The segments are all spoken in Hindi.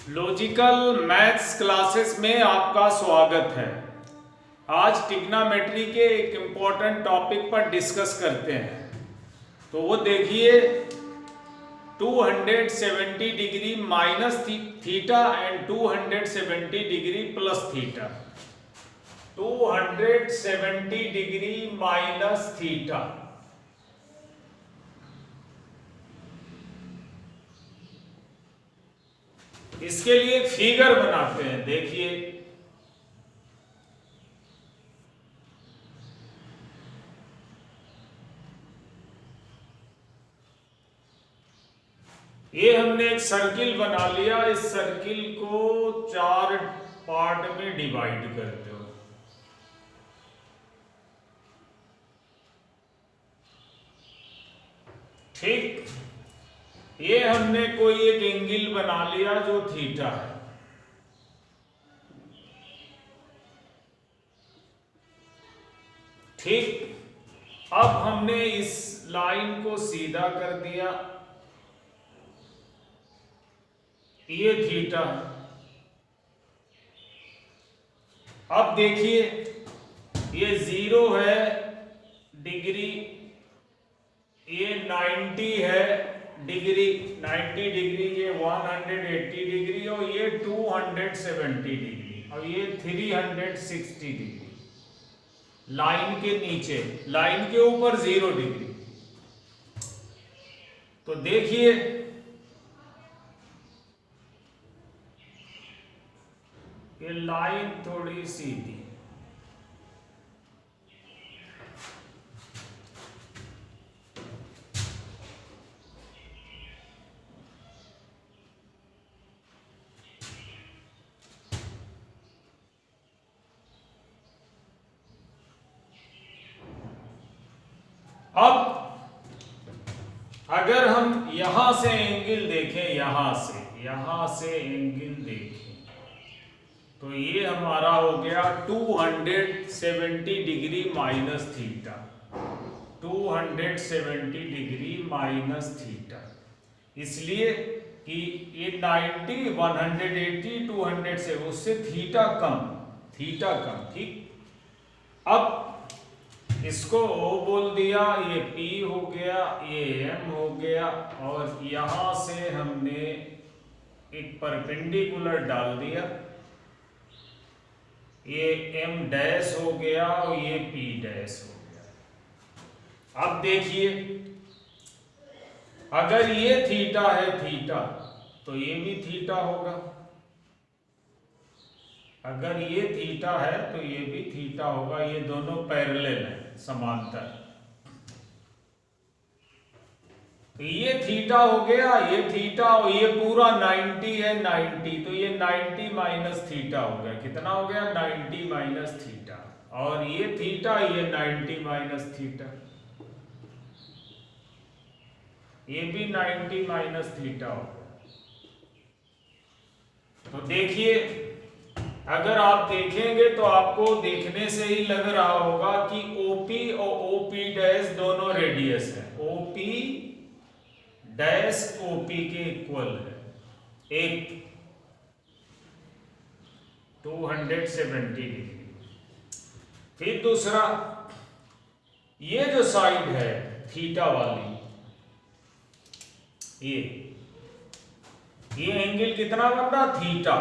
लॉजिकल मैथ्स क्लासेस में आपका स्वागत है। आज ट्रिग्नोमेट्री के एक इम्पॉर्टेंट टॉपिक पर डिस्कस करते हैं। तो वो देखिए 270 degree minus theta and 270 degree plus theta. 270 degree minus theta, इसके लिए एक फिगर बनाते हैं। देखिए ये हमने एक सर्किल बना लिया। इस सर्किल को 4 पार्ट में डिवाइड करते हो। ठीक, ये हमने कोई एक एंगल बना लिया जो थीटा है। ठीक, अब हमने इस लाइन को सीधा कर दिया, ये थीटा है। अब देखिए ये 0 है डिग्री, ये 90 है डिग्री, 90 डिग्री, ये 180 डिग्री और ये 270 डिग्री और ये 360 डिग्री। लाइन के नीचे, लाइन के ऊपर 0 डिग्री। तो देखिए ये लाइन थोड़ी सीधी, अब अगर हम यहां से एंगल देखें, यहां से एंगल देखें तो ये हमारा हो गया 270 degree minus theta. 270 degree minus theta, इसलिए कि ये 90, 180, 200 से उससे थीटा कम। ठीक, अब इसको O बोल दिया, ये P हो गया, ये M हो गया और यहां से हमने एक परपेंडिकुलर डाल दिया, ये M डैश हो गया और ये P डैश हो गया। अब देखिए अगर ये थीटा है थीटा तो ये भी थीटा होगा। अगर ये थीटा है तो ये भी थीटा होगा। ये दोनों पैरेलल है, समांतर। तो ये थीटा हो गया, ये थीटा और ये पूरा 90 है, 90 तो ये 90 माइनस थीटा हो गया। कितना हो गया? 90 माइनस थीटा। और ये थीटा, ये 90 माइनस थीटा, ये भी 90 माइनस थीटा हो गया। तो देखिए अगर आप देखेंगे तो आपको देखने से ही लग रहा होगा कि OP और OP डैश दोनों रेडियस है। OP डैश OP के इक्वल है, एक 270 डिग्री। फिर दूसरा, ये जो साइड है थीटा वाली, ये एंगल कितना बन रहा? थीटा।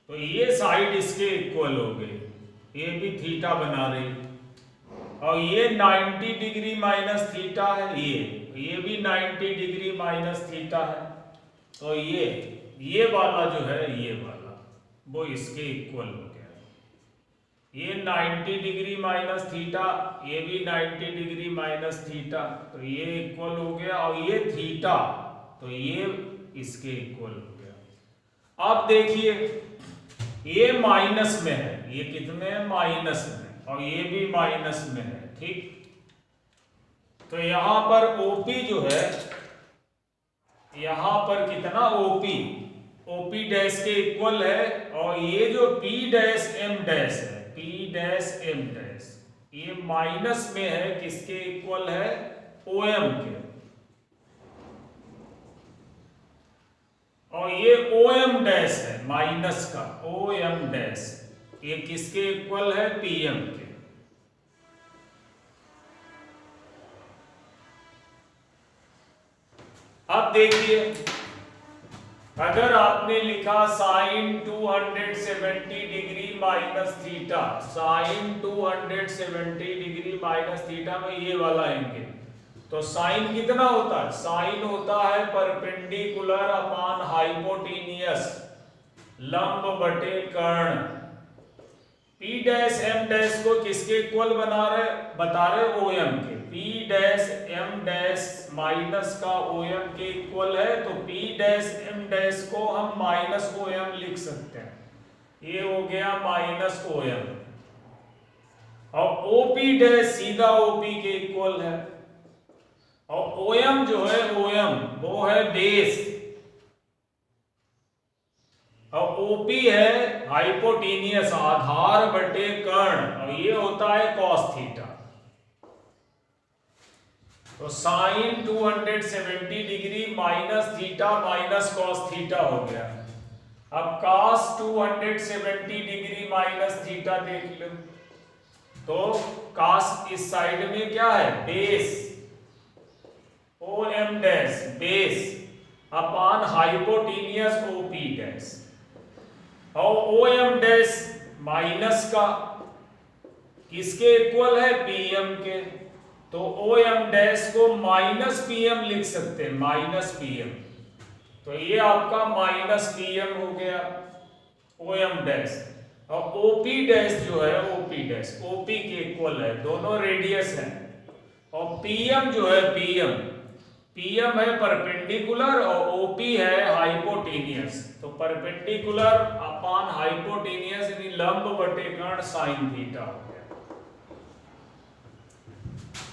तो ये साइड इसके इक्वल हो गई, ये भी थीटा बना रही। और ये 90 डिग्री माइनस थीटा है, ये भी 90 डिग्री माइनस थीटा है। तो ये वाला जो है, ये वाला वो इसके इक्वल हो गया। ये 90 डिग्री माइनस थीटा, ये भी 90 डिग्री माइनस थीटा, तो ये इक्वल हो गया। और ये थीटा, तो ये इसके इक्वल हो गया। अब देखिए ये माइनस में है, ये कितने हैं? माइनस में, और ये भी माइनस में है। ठीक, तो यहां पर OP जो है, यहां पर कितना? OP डैश के इक्वल है। और ये जो P डैश M डैश है, P डैश M डैश, ये माइनस में है। किसके इक्वल है? OM के। और और ये ओ एम डैश है माइनस का, ओ एम डैश ये किसके इक्वल है, पी एम के। अब देखिए अगर आपने लिखा sine 270 degree minus theta, sine 270 degree minus theta में ये वाला एंगल, तो साइन कितना होता है, साइन होता है परपेंडिकुलर अपॉन हाइपोटेनियस, लंब बटे कर्ण। P डैश M डैश को किसके इक्वल बता रहे ओ एम के, P dash M dash minus का ओ एम के इक्वल है, तो P डैश M डैश को हम माइनस ओ एम लिख सकते हैं, ये हो गया माइनस ओ एम। और OP डैश सीधा OP के इक्वल है, और OM जो है OM वो है बेस, और OP है हाइपोटेनियस आधार बटे कर्ण, और ये होता है कॉस थीटा। तो sine 270 degree minus theta minus cos theta हो गया। अब कॉस 270 डिग्री माइनस थीटा देख लो, तो कॉस इस साइड में क्या है, base, O M dash base upon hypotenuse OP dash, और ओ एम डैश माइनस का किसके इक्वल है, PM के, तो ओ एम डैश को माइनस PM लिख सकते हैं, माइनस PM, तो ये आपका माइनस PM हो गया ओ एम डैश। और OP डैश जो है OP डैश OP के इक्वल है, दोनों रेडियस है, और PM जो है PM है परपेंडिकुलर और OP है हाइपोटेनियस, तो परपेंडिकुलर अपॉन हाइपोटेनियस यानी लंब बटे कर्ण साइन थीटा हो गया।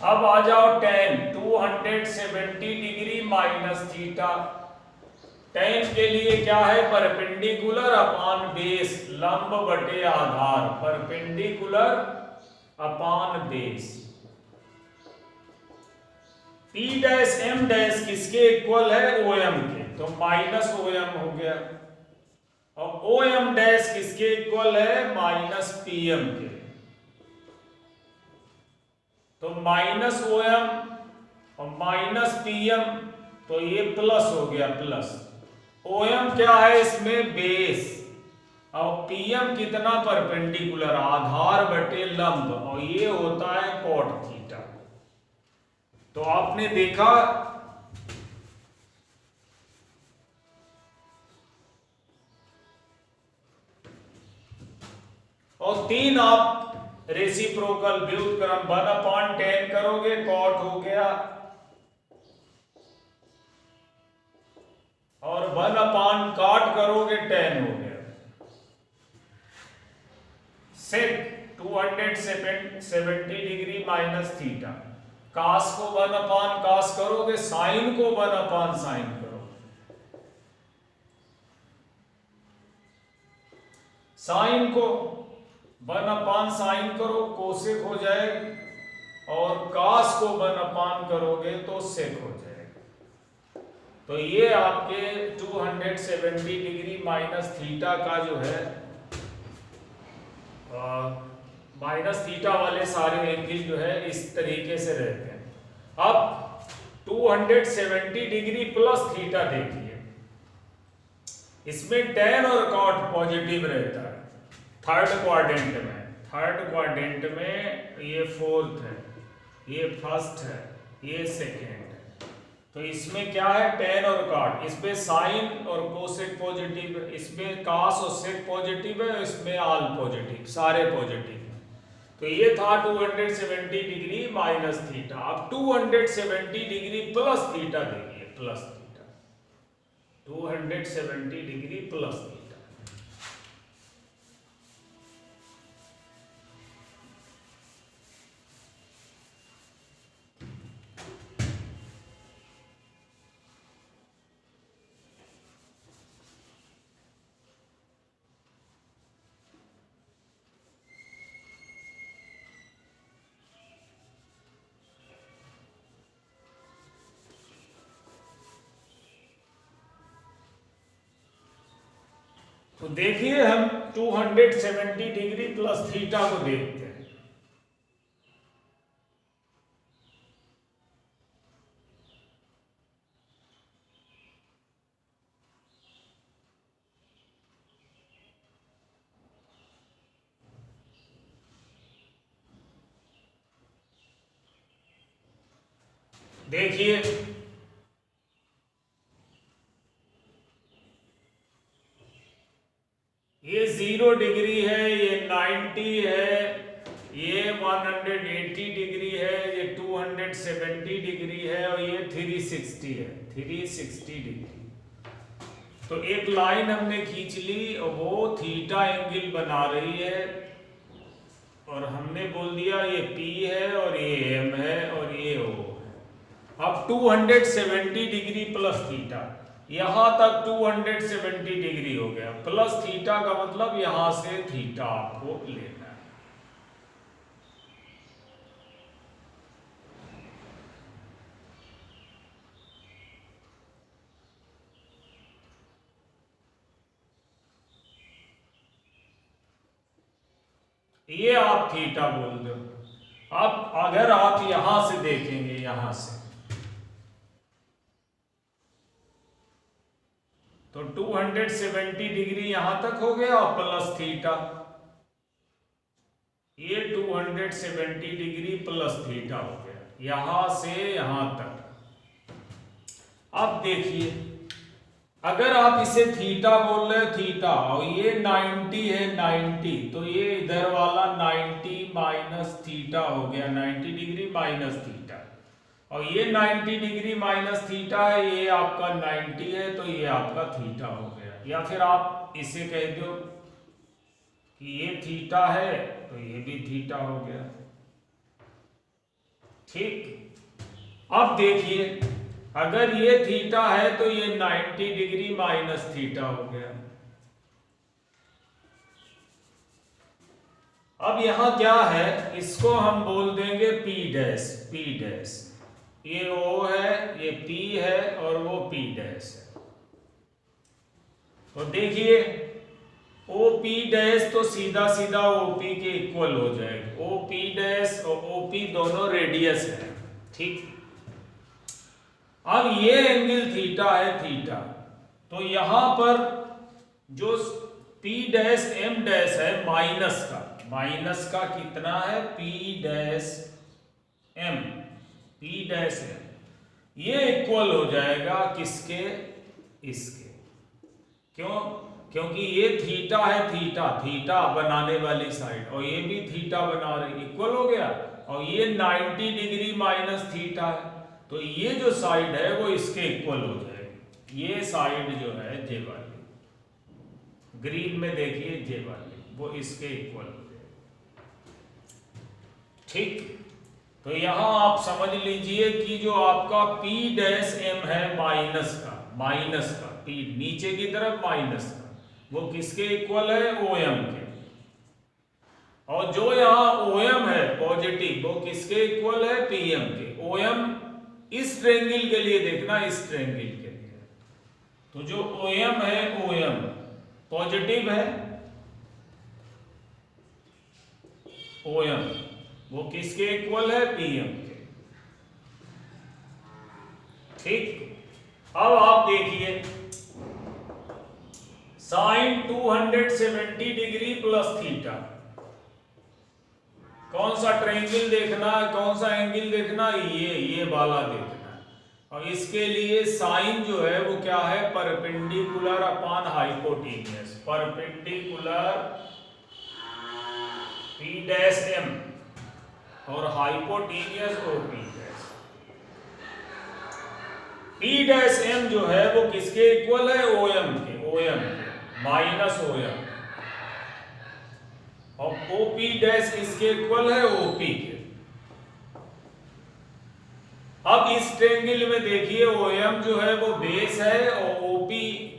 अब आ जाओ tan 270 degree minus theta, tan के लिए क्या है, परपेंडिकुलर अपॉन बेस, लंब बटे आधार, perpendicular upon base. P dash M dash किसके इक्वल है, OM के, तो माइनस OM हो गया, और OM डैश किसके इक्वल है, माइनस PM के, तो माइनस OM और माइनस PM, तो ये प्लस हो गया, प्लस OM क्या है इसमें, बेस, और PM कितना, परपेंडिकुलर आधार बटे लंब, और ये होता है कॉट थीटा। तो आपने देखा और तीन आप रेसिप्रोकल व्युत्क्रम 1/10 करोगे, कॉट हो गया, और 1/cot करोगे, tan हो गया। सेक 270 डिग्री माइनस थीटा, कास को 1/cos करोगे, साइन को 1/sin करो, साइन को 1/sin करो, कोसेक हो जाएगा, और कास को 1/, करोगे तो सेक हो जाएगा। तो ये आपके 270 डिग्री माइनस थीटा का जो है माइनस थीटा वाले सारे एंगल जो है इस तरीके से रहते हैं। अब 270 डिग्री प्लस थीटा देखिए, इसमें tan और cot पॉजिटिव रहता है थर्ड क्वाड्रेंट में ये फोर्थ है, ये फर्स्ट है, ये सेकेंड है, तो इसमें क्या है, tan और cot, इसमें साइन और कोसेक पॉजिटिव है, इसमें cos और sec पॉजिटिव है, इसमें ऑल पॉजिटिव, सारे पॉजिटिव। तो ये था 270 डिग्री माइनस थीटा। अब 270 डिग्री प्लस थीटा देखिए, plus theta 270 degree plus theta, तो देखिए हम 270 डिग्री प्लस थीटा को देखते हैं। देखिए ये 0 डिग्री है, ये 90 है, ये 180 डिग्री है, ये 270 डिग्री है और ये 360 है, 360 डिग्री। तो एक लाइन हमने खींच ली और वो थीटा एंगल बना रही है और हमने बोल दिया ये P है और ये M है और ये O है। अब 270 डिग्री प्लस थीटा, यहां तक 270 डिग्री हो गया, प्लस थीटा का मतलब यहां से थीटा आपको लेना है। ये आप थीटा बोल दो। अब अगर आप यहां से देखेंगे, यहां से तो 270 डिग्री यहां तक हो गया और प्लस थीटा, ये 270 डिग्री प्लस थीटा हो गया यहां से यहां तक। अब देखिए अगर आप इसे थीटा बोल रहे हो, थीटा, और ये 90 है 90, तो ये इधर वाला 90 माइनस थीटा हो गया, 90 डिग्री माइनस थीटा, और ये 90 डिग्री माइनस थीटा है, ये आपका 90 है, तो ये आपका थीटा हो गया। या फिर आप इसे कह दो कि ये थीटा है तो ये भी थीटा हो गया। ठीक, अब देखिए अगर ये थीटा है तो ये 90 डिग्री माइनस थीटा हो गया। अब यहां क्या है, इसको हम बोल देंगे P डैश, P डैश, ये O है, ये P है और वो P डैश है। तो देखिए OP डैश तो सीधा सीधा OP के इक्वल हो जाएगा, OP डैश और OP दोनों रेडियस है। ठीक, अब ये एंगल थीटा है, थीटा, तो यहां पर जो P डैश M डैश है माइनस का, माइनस का कितना है P dash M, P dash M, ये इक्वल हो जाएगा किसके, इसके। क्यों, क्योंकि ये थीटा है, थीटा, थीटा बनाने वाली साइड, और ये भी थीटा बना रही, इक्वल हो गया, और ये 90 डिग्री माइनस थीटा है, तो ये जो साइड है वो इसके इक्वल हो जाएगी। ये साइड जो है जे वाली, ग्रीन में देखिए जे वाली, वो इसके इक्वल हो जाएगी। ठीक, तो यहां आप समझ लीजिए कि जो आपका P डैश M है माइनस का, माइनस का P नीचे की तरफ माइनस का, वो किसके इक्वल है, OM के, और जो यहाँ OM है पॉजिटिव, वो किसके इक्वल है, PM के। OM इस ट्रायंगल के लिए देखना, इस ट्रायंगल के लिए, तो जो OM है, OM पॉजिटिव है, OM वो किसके इक्वल है, PM के। ठीक, अब आप देखिए साइन 270 डिग्री प्लस थीटा, कौन सा ट्रायंगल देखना है, कौन सा एंगल देखना, ये वाला देखना है, और इसके लिए साइन जो है वो क्या है, perpendicular upon hypotenuse, perpendicular P dash M और hypotenuse OP dash. P dash M जो है वो किसके इक्वल है, OM के, OM के माइनस OM, और OP डैश इसके इक्वल है OP के। अब इस ट्रायंगल में देखिए OM जो है वो बेस है और OP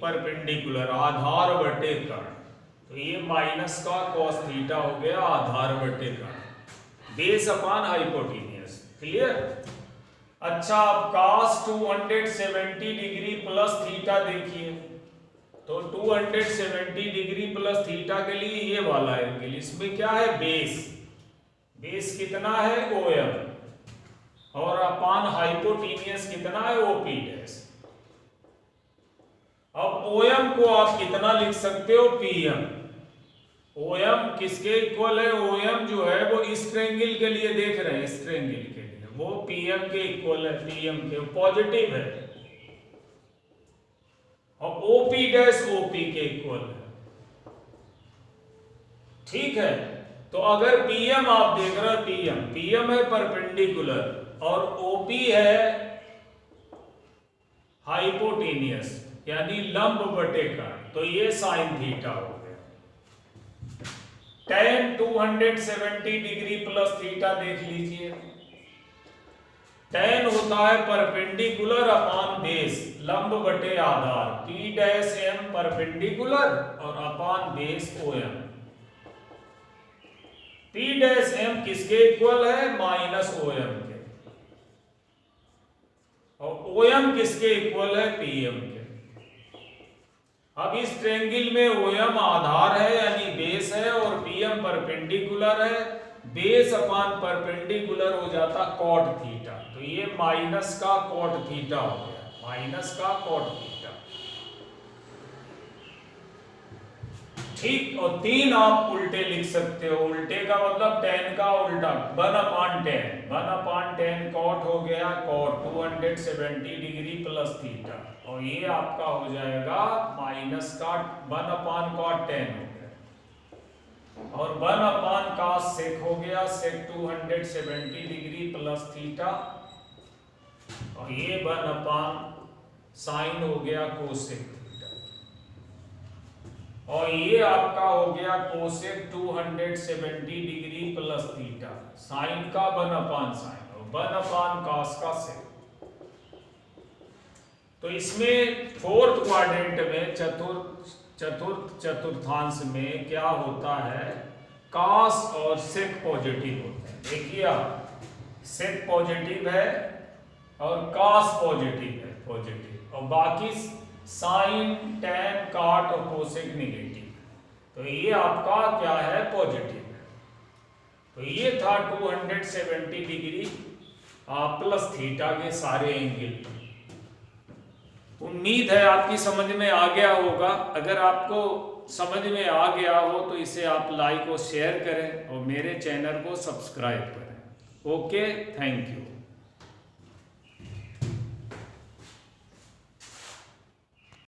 परपेंडिकुलर, आधार बटे कर्ण, तो ये माइनस का cos थीटा हो गया, आधार बटे कर्ण, बेस अपॉन हाइपोटेन्यूज। क्लियर। अच्छा, अब cos 270 डिग्री प्लस थीटा देखिए, तो 270 डिग्री प्लस थीटा के लिए ये वाला एंगल, इसमें क्या है बेस, बेस कितना है OM, और अपान हाइपोटेनियस कितना है OP डैश। अब OM को आप कितना लिख सकते हो PM। OM किसके इक्वल है, OM जो है वो इस ट्रायंगल के लिए देख रहे हैं, इस ट्रायंगल के लिए वो PM के इक्वल है, PM के पॉजिटिव है, और OP डैश OP के इक्वल है। ठीक है, तो अगर PM आप देख रहे हो, PM है परपेंडिकुलर और OP है हाइपोटेनियस यानी लंब बटे कर्ण, तो ये साइन थीटा हो गया। tan 270 डिग्री प्लस थीटा देख लीजिए, tan होता है परपेंडिकुलर अपान बेस, लंब बटे आधार, P डैश M परपेंडिकुलर और अपान base OM। P dash M किसके इक्वल है, माइनस OM के, और OM किसके इक्वल है, PM के। अब इस ट्रायंगल में OM आधार है यानी बेस है और PM परपेंडिकुलर है, बेस अपान परपेंडिकुलर हो जाता कॉट थीटा, तो ये माइनस का कॉट थीटा हो गया, माइनस का कॉट थीटा। ठीक, और 3 आप उल्टे लिख सकते हो, उल्टे का मतलब tan का उल्टा 1/tan कॉट हो गया, कॉट 270 डिग्री प्लस थीटा, और ये आपका हो जाएगा माइनस का 1/cot tan हो गया, और 1/cos sec हो गया, sec 270 डिग्री प्लस थीटा, और ये 1/sin हो गया cosec थीटा, और ये आपका हो गया cosec 270 degree plus theta, sine का 1/sin और 1/cos का sec। तो इसमें फोर्थ क्वाड्रेंट में चतुर्थांश में क्या होता है, cos और sec पॉजिटिव होते हैं। देखिए आप, sec पॉजिटिव है और cos पॉजिटिव है, पॉजिटिव, और बाकी साइन tan cot और cosec नेगेटिव, तो ये आपका क्या है, पॉजिटिव है। तो ये था 270 डिग्री प्लस थीटा के सारे एंगल। उम्मीद है आपकी समझ में आ गया होगा। अगर आपको समझ में आ गया हो तो इसे आप लाइक और शेयर करें और मेरे चैनल को सब्सक्राइब करें। Okay, thank you.